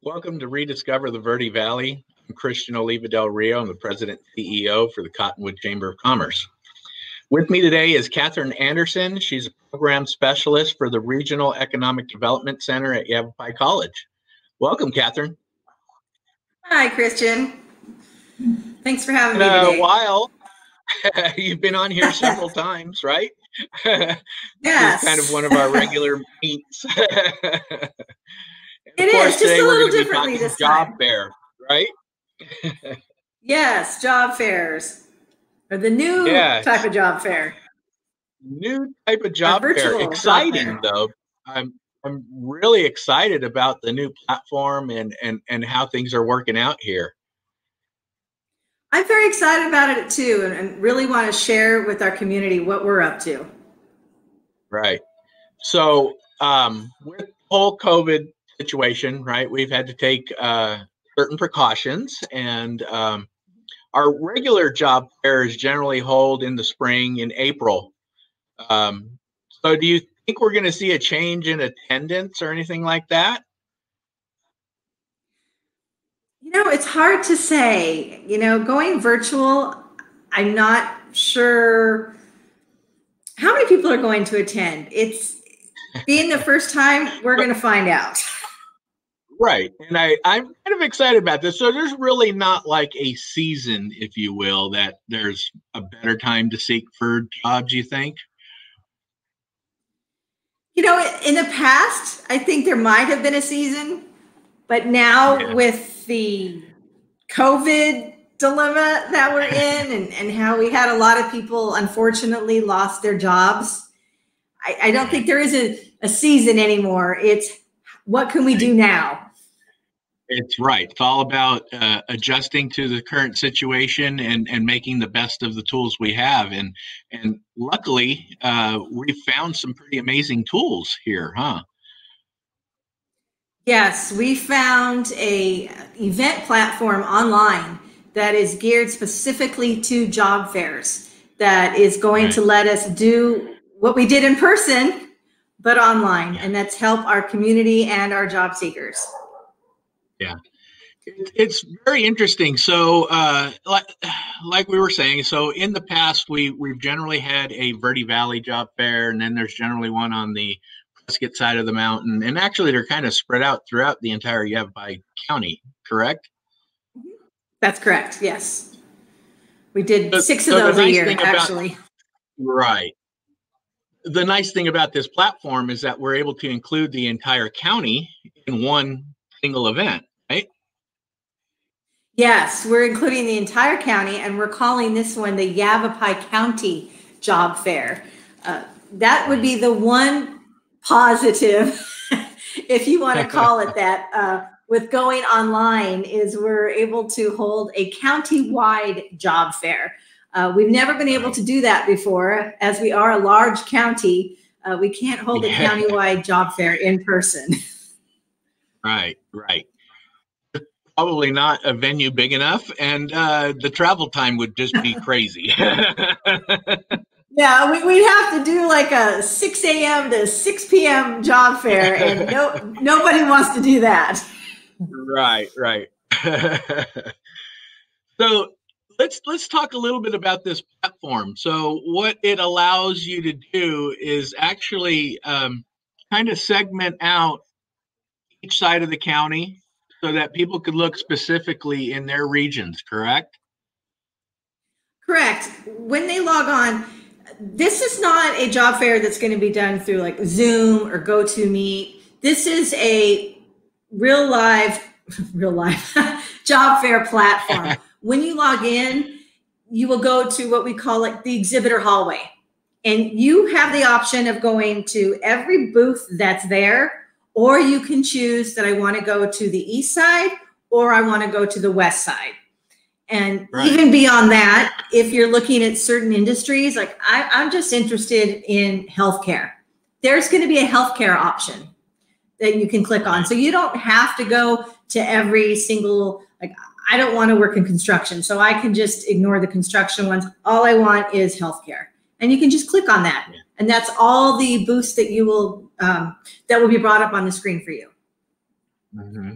Welcome to Rediscover the Verde Valley. I'm Christian Oliva del Rio. I'm the President and CEO for the Cottonwood Chamber of Commerce. With me today is Katherine Anderson. She's a program specialist for the Regional Economic Development Center at Yavapai College. Welcome, Katherine. Hi, Christian. Thanks for having me today. A while. You've been on here several times, right? Yes. It's kind of one of our regular meets. It is, just a little differently this time. Job fair, right? Yes, job fairs. Or the new type of job fair. New type of job fair. Exciting, though. I'm really excited about the new platform and how things are working out here. I'm very excited about it too, and really want to share with our community what we're up to. Right. So with the whole COVID situation, right, we've had to take certain precautions, and our regular job fairs generally hold in the spring in April. So do you think we're going to see a change in attendance or anything like that? You know, it's hard to say. You know, going virtual, I'm not sure how many people are going to attend. It's being the first time, we're going to find out. Right. And I'm kind of excited about this. So there's really not like a season, if you will, that there's a better time to seek for jobs, you think? You know, in the past, I think there might have been a season, but now with the COVID dilemma that we're in and how we had a lot of people, unfortunately, lost their jobs, I don't think there is a season anymore. It's what can we do now? It's right. It's all about adjusting to the current situation and making the best of the tools we have. And luckily, we've found some pretty amazing tools here, huh? Yes, we found a event platform online that is geared specifically to job fairs that is going to let us do what we did in person, but online, and that's help our community and our job seekers. Yeah, it's very interesting. So like we were saying, so in the past, we've generally had a Verde Valley job fair, and then there's generally one on the Prescott side of the mountain. And actually, they're kind of spread out throughout the entire Yavapai County, correct? That's correct, yes. We did 6 of those a year, actually. Right. The nice thing about this platform is that we're able to include the entire county in one single event, right? Yes, we're including the entire county, and we're calling this one the Yavapai County Job Fair. That would be the one positive, if you want to call it that, with going online, is we're able to hold a county-wide job fair. We've never been able to do that before. As we are a large county, we can't hold a county-wide job fair in person. Right. Probably not a venue big enough, and the travel time would just be crazy. Yeah, we'd have to do like a 6 a.m. to 6 p.m. job fair, and nobody wants to do that. Right. So let's talk a little bit about this platform. So what it allows you to do is actually kind of segment out each side of the county so that people could look specifically in their regions, correct? Correct. When they log on, this is not a job fair that's going to be done through like Zoom or GoToMeet. This is a real live job fair platform. When you log in, you will go to what we call like the exhibitor hallway. And you have the option of going to every booth that's there, or you can choose that I want to go to the east side or I want to go to the west side. And even beyond that, if you're looking at certain industries, like I'm just interested in healthcare, there's going to be a healthcare option that you can click on. So you don't have to go to every single, like, I don't want to work in construction, so I can just ignore the construction ones. All I want is healthcare. And you can just click on that. And that's all the booths that you will, that will be brought up on the screen for you. Mm-hmm.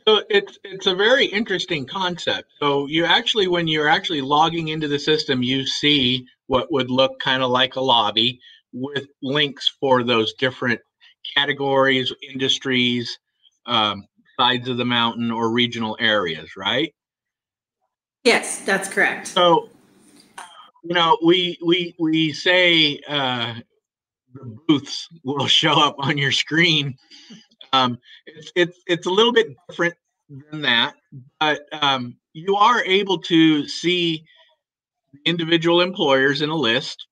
So it's a very interesting concept. So you actually, when you're actually logging into the system, you see what would look kind of like a lobby with links for those different categories, industries, sides of the mountain, or regional areas, right? Yes, that's correct. So, we say the booths will show up on your screen. It's a little bit different than that, but you are able to see individual employers in a list,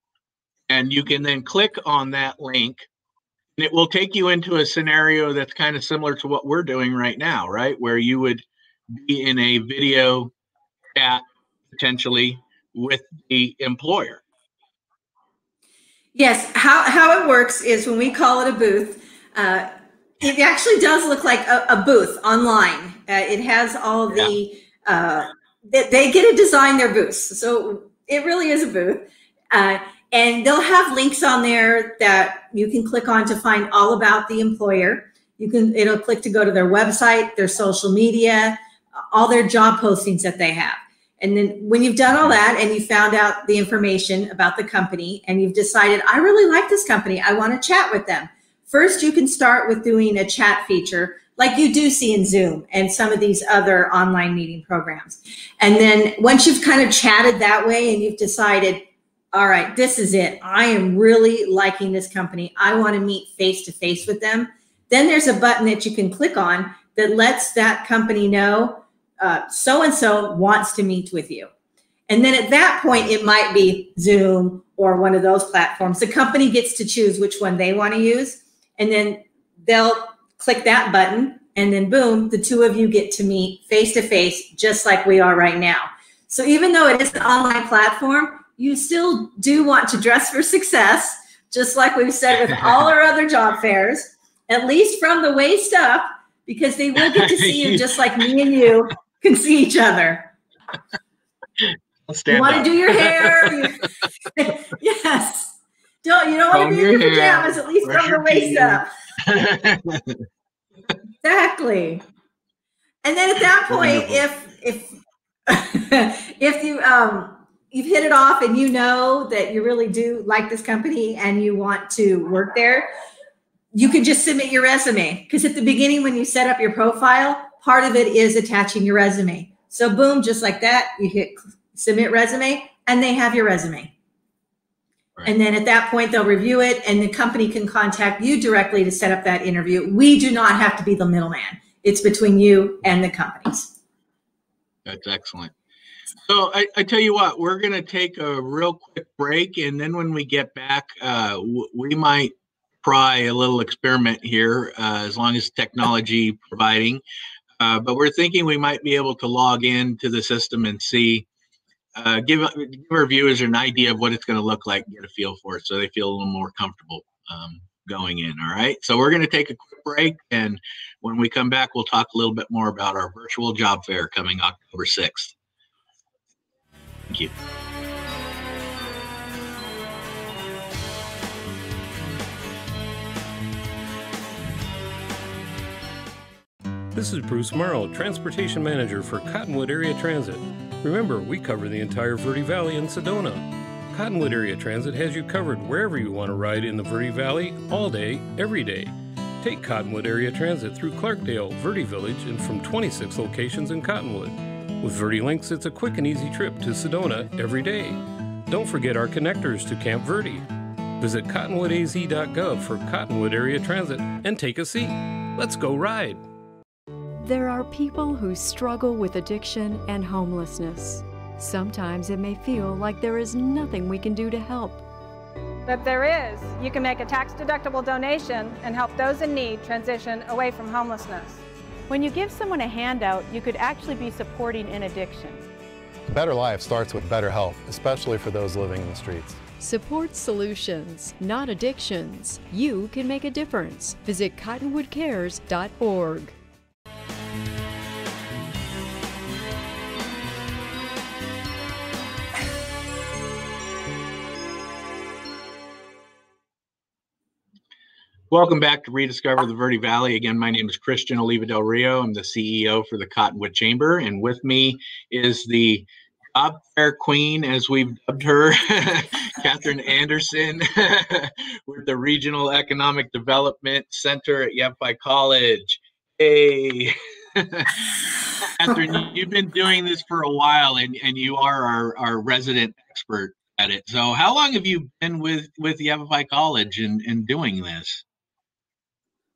and you can then click on that link, and it will take you into a scenario that's kind of similar to what we're doing right now, right? Where you would be in a video chat potentially with the employer. Yes, how it works is when we call it a booth, it actually does look like a booth online. It has all the, they get to design their booths. So it really is a booth. And they'll have links on there that you can click on to find all about the employer. It'll click to go to their website, their social media, all their job postings that they have. And then when you've done all that and you found out the information about the company and you've decided, I really like this company, I want to chat with them. First, you can start with doing a chat feature like you do see in Zoom and some of these other online meeting programs. And then once you've kind of chatted that way and you've decided, all right, this is it, I am really liking this company, I want to meet face-to-face with them, then there's a button that you can click on that lets that company know so-and-so wants to meet with you. And then at that point, it might be Zoom or one of those platforms. The company gets to choose which one they want to use. And then they'll click that button and then boom, the two of you get to meet face-to-face just like we are right now. So even though it is an online platform, you still do want to dress for success, just like we've said with all our other job fairs, at least from the waist up, because they will get to see you just like me and you can see each other. You want to do your hair? Yes. You don't want to be in your pajamas, at least from the waist up. Exactly. And then at that point, if you've hit it off and you know that you really do like this company and you want to work there, you can just submit your resume. Because at the beginning, when you set up your profile, part of it is attaching your resume. So boom, just like that, you hit submit resume and they have your resume. Right. And then at that point, they'll review it and the company can contact you directly to set up that interview. We do not have to be the middleman. It's between you and the companies. That's excellent. So I tell you what, we're going to take a real quick break. And then when we get back, we might try a little experiment here, as long as technology providing. But we're thinking we might be able to log into the system and see, give our viewers an idea of what it's going to look like, get a feel for it so they feel a little more comfortable going in. All right. So we're going to take a quick break. And when we come back, we'll talk a little bit more about our virtual job fair coming October 6th. Thank you. This is Bruce Merrell, Transportation Manager for Cottonwood Area Transit. Remember, we cover the entire Verde Valley and Sedona. Cottonwood Area Transit has you covered wherever you want to ride in the Verde Valley, all day, every day. Take Cottonwood Area Transit through Clarkdale, Verde Village, and from 26 locations in Cottonwood. With Verde Links, it's a quick and easy trip to Sedona every day. Don't forget our connectors to Camp Verde. Visit cottonwoodaz.gov for Cottonwood Area Transit and take a seat. Let's go ride. There are people who struggle with addiction and homelessness. Sometimes it may feel like there is nothing we can do to help. But there is. You can make a tax-deductible donation and help those in need transition away from homelessness. When you give someone a handout, you could actually be supporting an addiction. A better life starts with better health, especially for those living in the streets. Support solutions, not addictions. You can make a difference. Visit cottonwoodcares.org. Welcome back to Rediscover the Verde Valley. Again, my name is Christian Oliva del Rio. I'm the CEO for the Cottonwood Chamber, and with me is the job fair queen, as we've dubbed her, Katherine Anderson, with the Regional Economic Development Center at Yavapai College. Hey, Katherine, you've been doing this for a while, and you are our resident expert at it. So how long have you been with Yavapai College and doing this?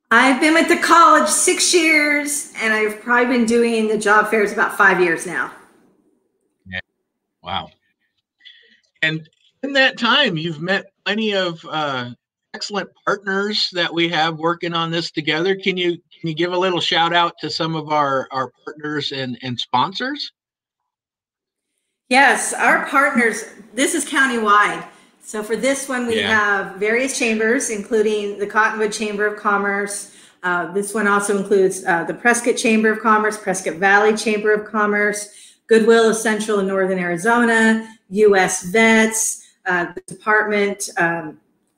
I've been with the college 6 years, and I've probably been doing the job fairs about 5 years now. Yeah. Wow. And in that time, you've met plenty of excellent partners that we have working on this together. Can you give a little shout out to some of our partners and sponsors? Yes, our partners, this is countywide. So for this one, we have various chambers, including the Cottonwood Chamber of Commerce. This one also includes the Prescott Chamber of Commerce, Prescott Valley Chamber of Commerce, Goodwill of Central and Northern Arizona, U.S. Vets, the Department,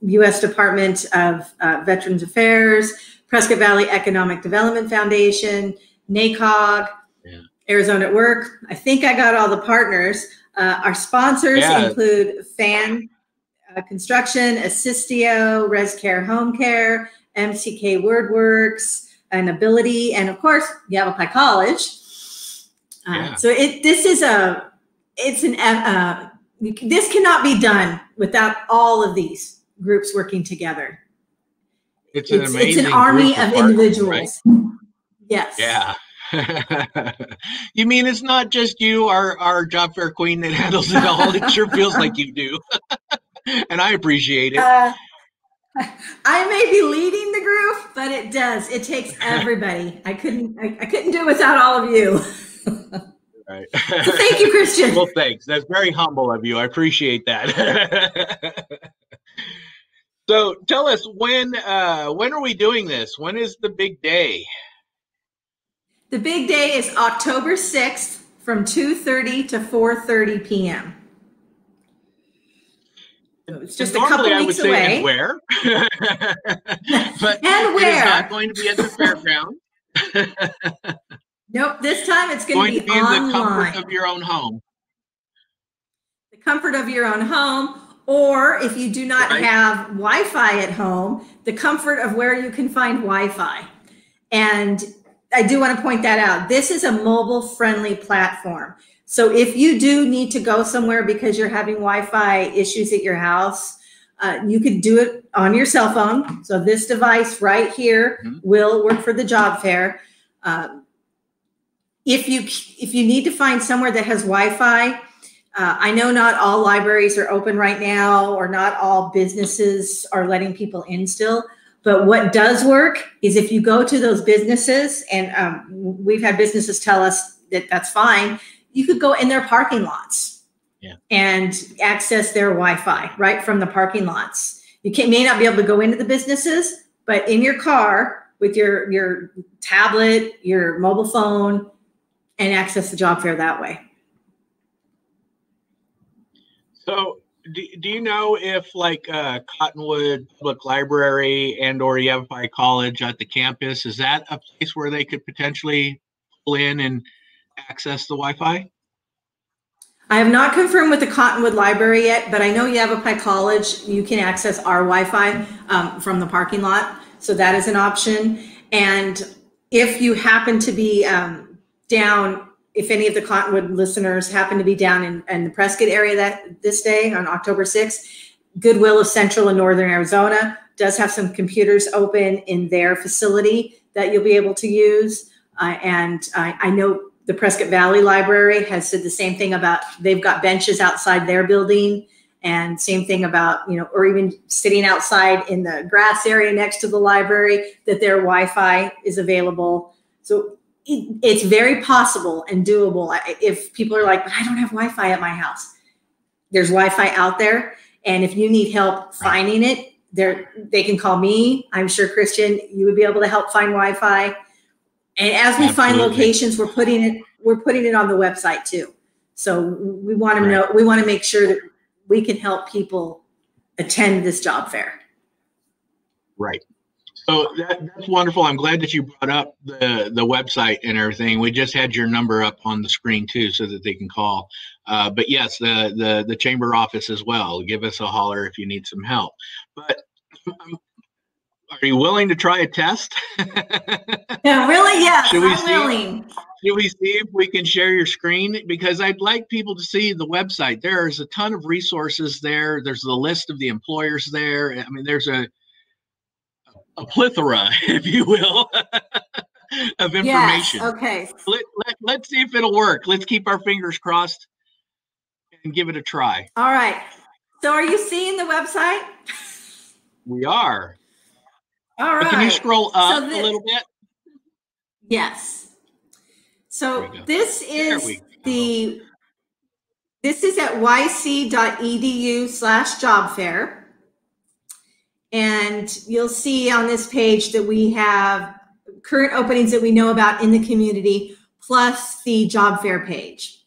U.S. Department of Veterans Affairs, Prescott Valley Economic Development Foundation, NACOG, Arizona at Work. I think I got all the partners. Our sponsors include FAN Construction, Assistio, ResCare Home Care, MCK WordWorks, and Ability, and of course, Yavapai College. So this cannot be done without all of these groups working together. It's an army of individuals. Right? Yes. Yeah. You mean it's not just you, our job fair queen, that handles it all? It sure feels like you do. And I appreciate it. I may be leading the group, but it does. It takes everybody. I couldn't do it without all of you. Right. So thank you, Christian. Well, thanks. That's very humble of you. I appreciate that. So tell us, when are we doing this? When is the big day? The big day is October 6th from 2:30 to 4:30 p.m. So it's just a couple weeks away. And where? But and where? It is not going to be at the fairground. Nope. This time it's going to be online. In the comfort of your own home. The comfort of your own home, or if you do not have Wi-Fi at home, the comfort of where you can find Wi-Fi. And I do want to point that out. This is a mobile-friendly platform. So if you do need to go somewhere because you're having Wi-Fi issues at your house, you could do it on your cell phone. So this device right here will work for the job fair. If you need to find somewhere that has Wi-Fi, I know not all libraries are open right now, or not all businesses are letting people in still. But what does work is if you go to those businesses, and we've had businesses tell us that that's fine, you could go in their parking lots and access their Wi-Fi right from the parking lots. You may not be able to go into the businesses, but in your car with your tablet, your mobile phone, and access the job fair that way. So do you know if like Cottonwood Public Library and or Yavapai College at the campus, is that a place where they could potentially pull in and access the Wi-Fi? I have not confirmed with the Cottonwood Library yet, but I know Yavapai College, you can access our Wi-Fi from the parking lot. So that is an option. And if you happen to be down, if any of the Cottonwood listeners happen to be down in the Prescott area this day on October 6th, Goodwill of Central and Northern Arizona does have some computers open in their facility that you'll be able to use. And I know the Prescott Valley Library has said the same thing about, they've got benches outside their building, and same thing about, or even sitting outside in the grass area next to the library, that their Wi-Fi is available. So it's very possible and doable. If people are like, but I don't have Wi-Fi at my house, there's Wi-Fi out there. And if you need help finding it, they can call me. I'm sure, Christian, you would be able to help find Wi-Fi. And as we find locations, we're putting it on the website too. So we want to know, we want to make sure that we can help people attend this job fair. Right. So that's wonderful. I'm glad that you brought up the website and everything. We just had your number up on the screen too, so that they can call. But yes, the chamber office as well. Give us a holler if you need some help. But are you willing to try a test? Yeah, really? Yes, I'm willing. Should we see if we can share your screen? Because I'd like people to see the website. There's a ton of resources there. There's the list of the employers there. I mean, there's a plethora, if you will, of information. Yes, okay. Let's see if it'll work. Let's keep our fingers crossed and give it a try. All right. So are you seeing the website? We are. All right. But can you scroll up a little bit? Yes. So this is this is at yc.edu/job fair. And you'll see on this page that we have current openings that we know about in the community, plus the job fair page.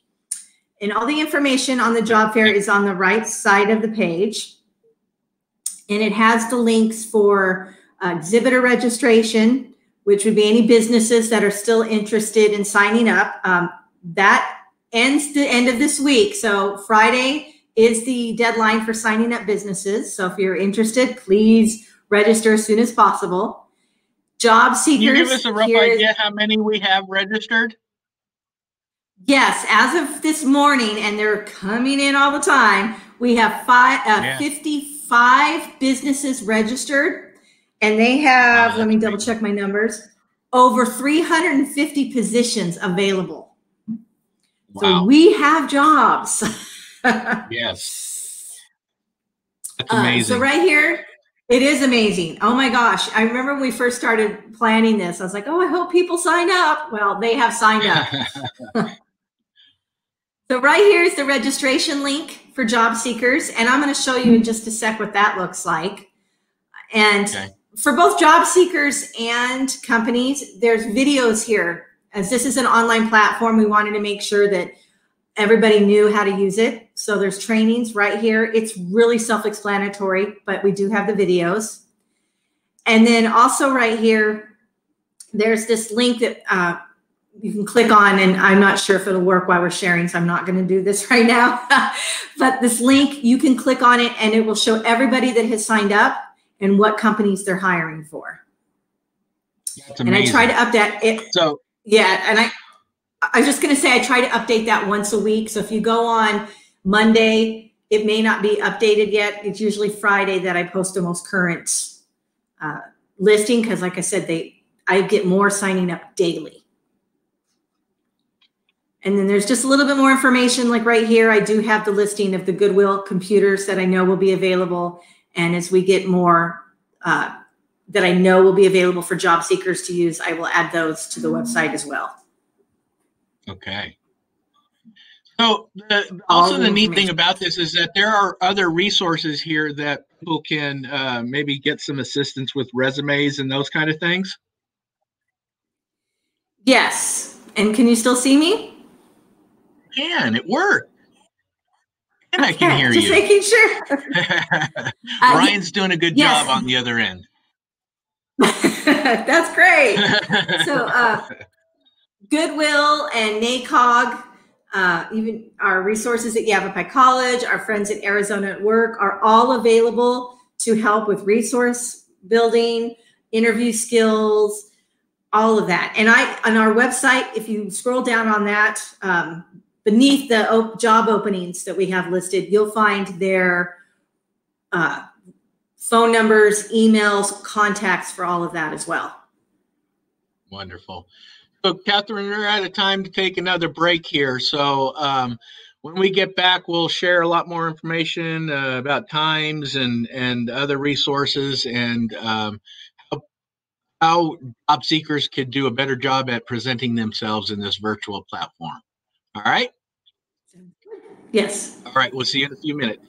And all the information on the job fair is on the right side of the page. And it has the links for exhibitor registration, which would be any businesses that are still interested in signing up. That ends the end of this week. So Friday is the deadline for signing up businesses. So if you're interested, please register as soon as possible. Job seekers. Can you give us a rough idea how many we have registered? Yes, as of this morning, and they're coming in all the time, we have 55 businesses registered. And they have, let me double check my numbers, over 350 positions available. Wow. So we have jobs. Yes. That's amazing. So right here, it is amazing. Oh my gosh. I remember when we first started planning this, I was like, oh, I hope people sign up. Well, they have signed up. So right here is the registration link for job seekers. And I'm going to show you in just a sec what that looks like. And for both job seekers and companies, there's videos here. As this is an online platform, we wanted to make sure that everybody knew how to use it. So there's trainings right here. It's really self-explanatory, but we do have the videos. And then also right here, there's this link that you can click on, and I'm not sure if it'll work while we're sharing, so I'm not going to do this right now. But this link, you can click on it, and it will show everybody that has signed up and what companies they're hiring for. That's amazing. And I try to update it. So yeah, and I was just going to say I try to update that once a week. So if you go on Monday, it may not be updated yet. It's usually Friday that I post the most current listing because, like I said, I get more signing up daily. And then there's just a little bit more information. Like right here, I do have the listing of the Goodwill computers that I know will be available. And as we get more that I know will be available for job seekers to use, I will add those to the website as well. Okay. So also the neat thing about this is that there are other resources here that people can maybe get some assistance with resumes and those kind of things. Yes. And can you still see me? Can. It worked. And I can hear just you. Making sure. Ryan's doing a good job on the other end. That's great. So Goodwill and NACOG, even our resources at Yavapai College, our friends at Arizona at Work are all available to help with resource building, interview skills, all of that. And on our website, if you scroll down on that, beneath the job openings that we have listed, you'll find their phone numbers, emails, contacts for all of that as well. Wonderful. So, Katherine, we're out of time to take another break here. So when we get back, we'll share a lot more information about times and other resources and how job seekers could do a better job at presenting themselves in this virtual platform. All right? Yes. All right. We'll see you in a few minutes.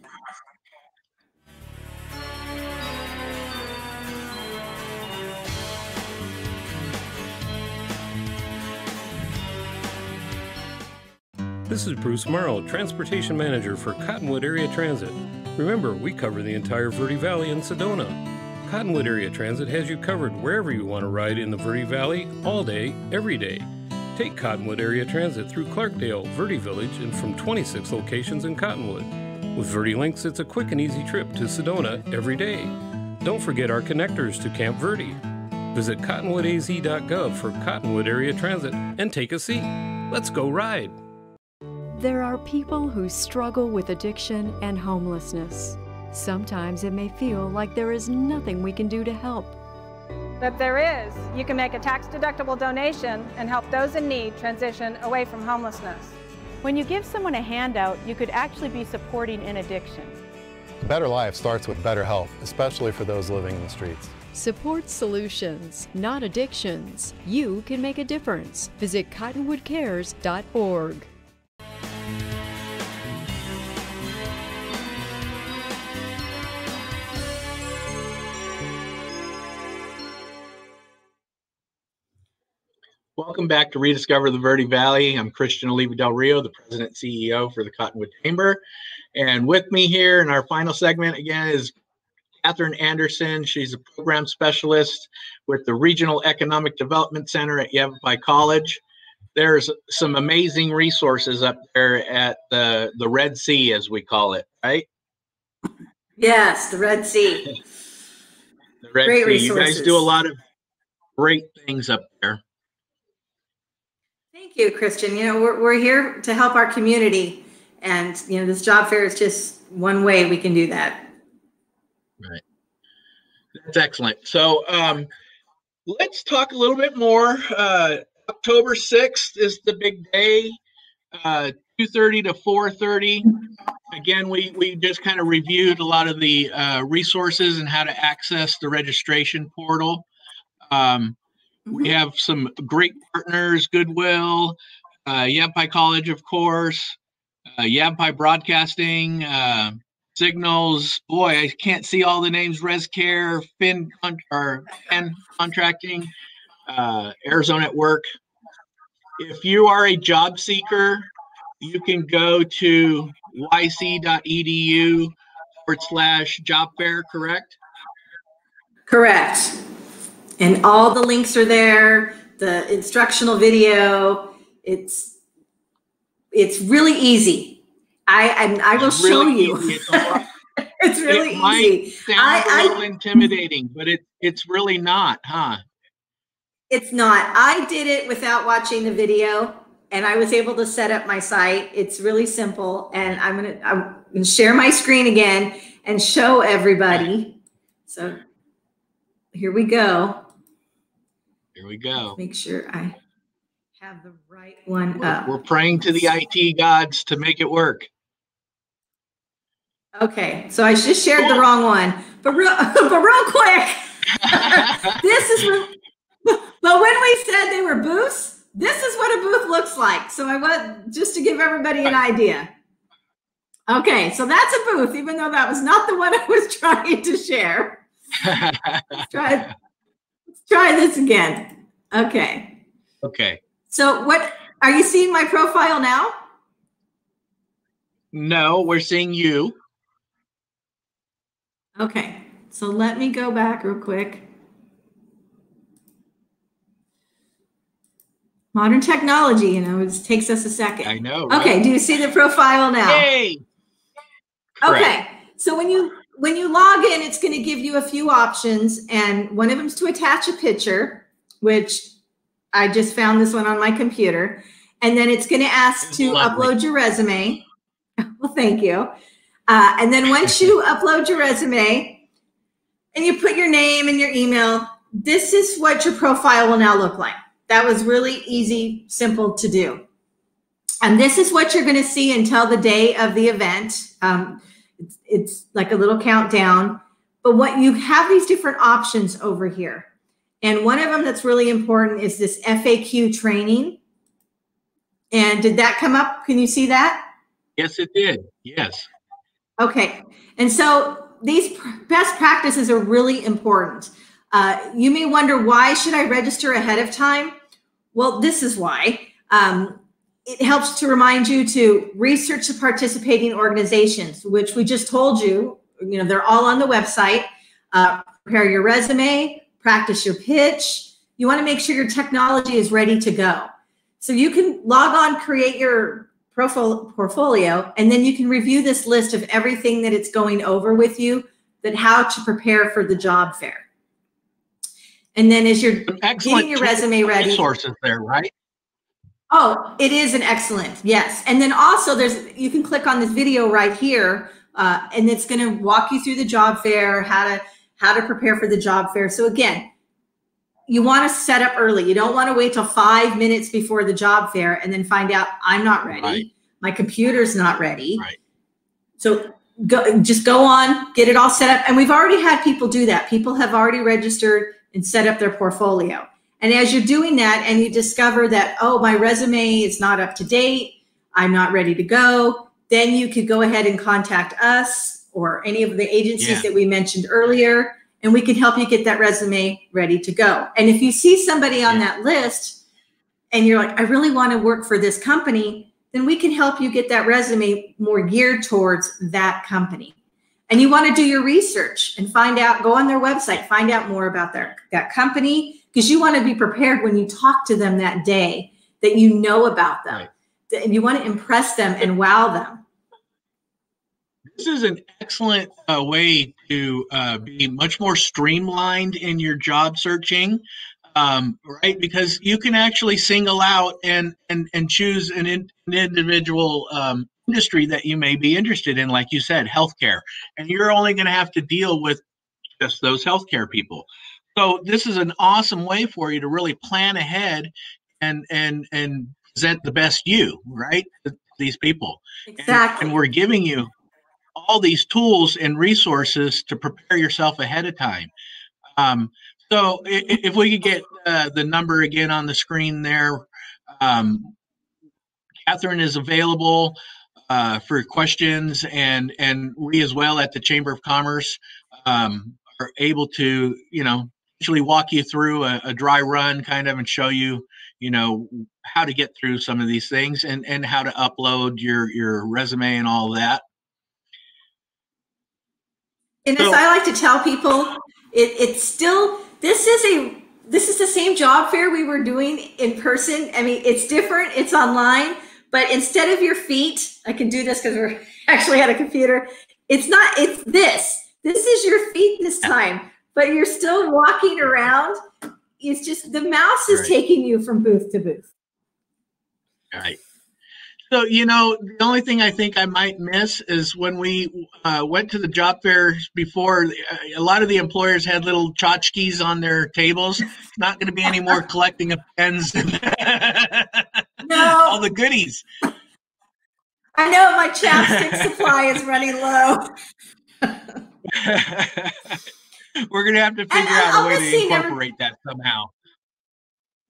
This is Bruce Merrell, Transportation Manager for Cottonwood Area Transit. Remember, we cover the entire Verde Valley in Sedona. Cottonwood Area Transit has you covered wherever you want to ride in the Verde Valley, all day, every day. Take Cottonwood Area Transit through Clarkdale, Verde Village, and from 26 locations in Cottonwood. With Verde Links, it's a quick and easy trip to Sedona every day. Don't forget our connectors to Camp Verde. Visit cottonwoodaz.gov for Cottonwood Area Transit and take a seat. Let's go ride. There are people who struggle with addiction and homelessness. Sometimes it may feel like there is nothing we can do to help. But there is. You can make a tax-deductible donation and help those in need transition away from homelessness. When you give someone a handout, you could actually be supporting an addiction. A better life starts with better health, especially for those living in the streets. Support solutions, not addictions. You can make a difference. Visit cottonwoodcares.org. Welcome back to Rediscover the Verde Valley. I'm Christian Oliva del Rio, the President and CEO for the Cottonwood Chamber. And with me here in our final segment again is Katherine Anderson. She's a program specialist with the Regional Economic Development Center at Yavapai College. There's some amazing resources up there at the Red Sea, as we call it, right? Yes, the Red Sea. The Red Great Sea. resources. You guys do a lot of great things up there. Thank you, Christian. You know, we're here to help our community, and you know, this job fair is just one way we can do that. Right. That's excellent. So let's talk a little bit more. October 6th is the big day, 2:30 to 4:30. Again, we just kind of reviewed a lot of the resources and how to access the registration portal. We have some great partners, Goodwill, Yavapai College, of course, Yavapai Broadcasting, Signals. Boy, I can't see all the names. ResCare, Fin Contracting, Arizona at Work. If you are a job seeker, you can go to yc.edu/job fair, correct? Correct. And all the links are there, the instructional video. It's really easy. I will show you. It's really easy. It might sound a little intimidating, but it's really not, huh? It's not. I did it without watching the video, and I was able to set up my site. It's really simple, and I'm gonna share my screen again and show everybody. So here we go. Here we go. Make sure I have the right one up. We're praying to the IT gods to make it work. Okay, so I just shared the wrong one, but real quick. This is. But when we said they were booths, this is what a booth looks like. So I want just to give everybody an idea. Okay, so that's a booth, even though that was not the one I was trying to share. Let's try this again. Okay. Okay. So what are you seeing my profile now? No, we're seeing you. Okay. So let me go back real quick. Modern technology, you know, it takes us a second. I know. Right? Okay. Do you see the profile now? Yay! Okay. So when you log in, it's going to give you a few options, and one of them is to attach a picture, which I just found this one on my computer, and then it's going to ask to upload your resume. Well, thank you. And then once you upload your resume and you put your name and your email, this is what your profile will now look like. That was really easy, simple to do. And this is what you're going to see until the day of the event. It's like a little countdown, but what you have these different options over here. And one of them that's really important is this FAQ training. And did that come up? Can you see that? Yes, it did. Yes. Okay. And so these best practices are really important. You may wonder, why should I register ahead of time? Well, this is why. It helps to remind you to research the participating organizations, which we just told you, they're all on the website. prepare your resume, practice your pitch. You want to make sure your technology is ready to go. So you can log on, create your portfolio, and then you can review this list of everything that it's going over with you, that how to prepare for the job fair. And then as you're getting your resume ready, resources there, right? Oh, it is an excellent, yes. And then also you can click on this video right here, and it's going to walk you through the job fair, how to prepare for the job fair. So again, you want to set up early. You don't want to wait till 5 minutes before the job fair and then find out I'm not ready. Right. My computer's not ready. Right. So just go on, get it all set up. And we've already had people do that. People have already registered and set up their portfolio. And as you're doing that and you discover that, oh, my resume is not up to date, I'm not ready to go, then you could go ahead and contact us or any of the agencies that we mentioned earlier, and we can help you get that resume ready to go. And if you see somebody on that list and you're like, I really want to work for this company, then we can help you get that resume more geared towards that company. And you want to do your research and find out, go on their website, find out more about that company, because you want to be prepared when you talk to them that day that you know about them. Right. And you want to impress them and wow them. This is an excellent way to be much more streamlined in your job searching, right? Because you can actually single out and choose an individual industry that you may be interested in, like you said, healthcare, and you're only going to have to deal with just those healthcare people. So this is an awesome way for you to really plan ahead and present the best you, right, to these people. Exactly. And we're giving you all these tools and resources to prepare yourself ahead of time. So if we could get the number again on the screen there, Katherine is available for questions, and we as well at the Chamber of Commerce are able to, actually walk you through a dry run kind of and show you, how to get through some of these things and how to upload your resume and all of that. And as I like to tell people, it's still, this is the same job fair we were doing in person. I mean, it's different, it's online, but instead of your feet, I can do this because we're actually at a computer. It's this is your feet this time, but you're still walking around. It's just the mouse is taking you from booth to booth. All right. So, the only thing I think I might miss is when we went to the job fairs before, a lot of the employers had little tchotchkes on their tables. It's not going to be any more collecting of pens and all the goodies. I know my chapstick supply is running low. We're going to have to figure out a way to incorporate that somehow.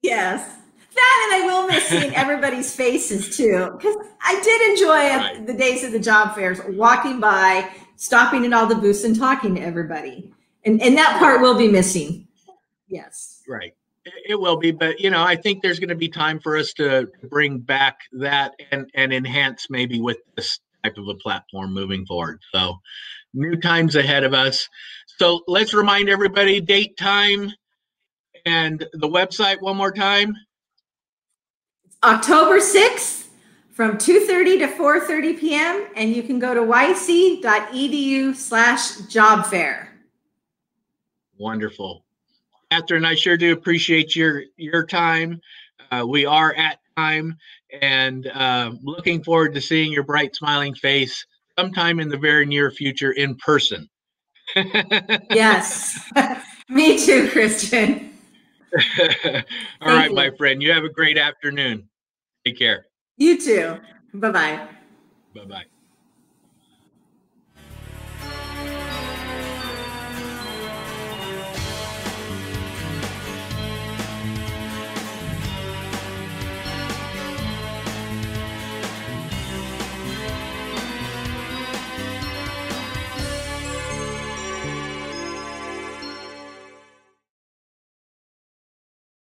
Yes. That, and I will miss seeing everybody's faces too, because I did enjoy the days of the job fairs, walking by, stopping at all the booths and talking to everybody. And that part will be missing. Yes. Right. It will be, but I think there's going to be time for us to bring back that and enhance maybe with this type of a platform moving forward. So new times ahead of us. So let's remind everybody date, time, and the website one more time. October 6th from 2:30 to 4:30 p.m. and you can go to yc.edu/job fair. Wonderful. Katherine, I sure do appreciate your time. We are at time, and looking forward to seeing your bright smiling face sometime in the very near future in person. Yes. Me too, Christian. All right, my friend. You have a great afternoon. Take care. You too. Bye-bye. Bye-bye.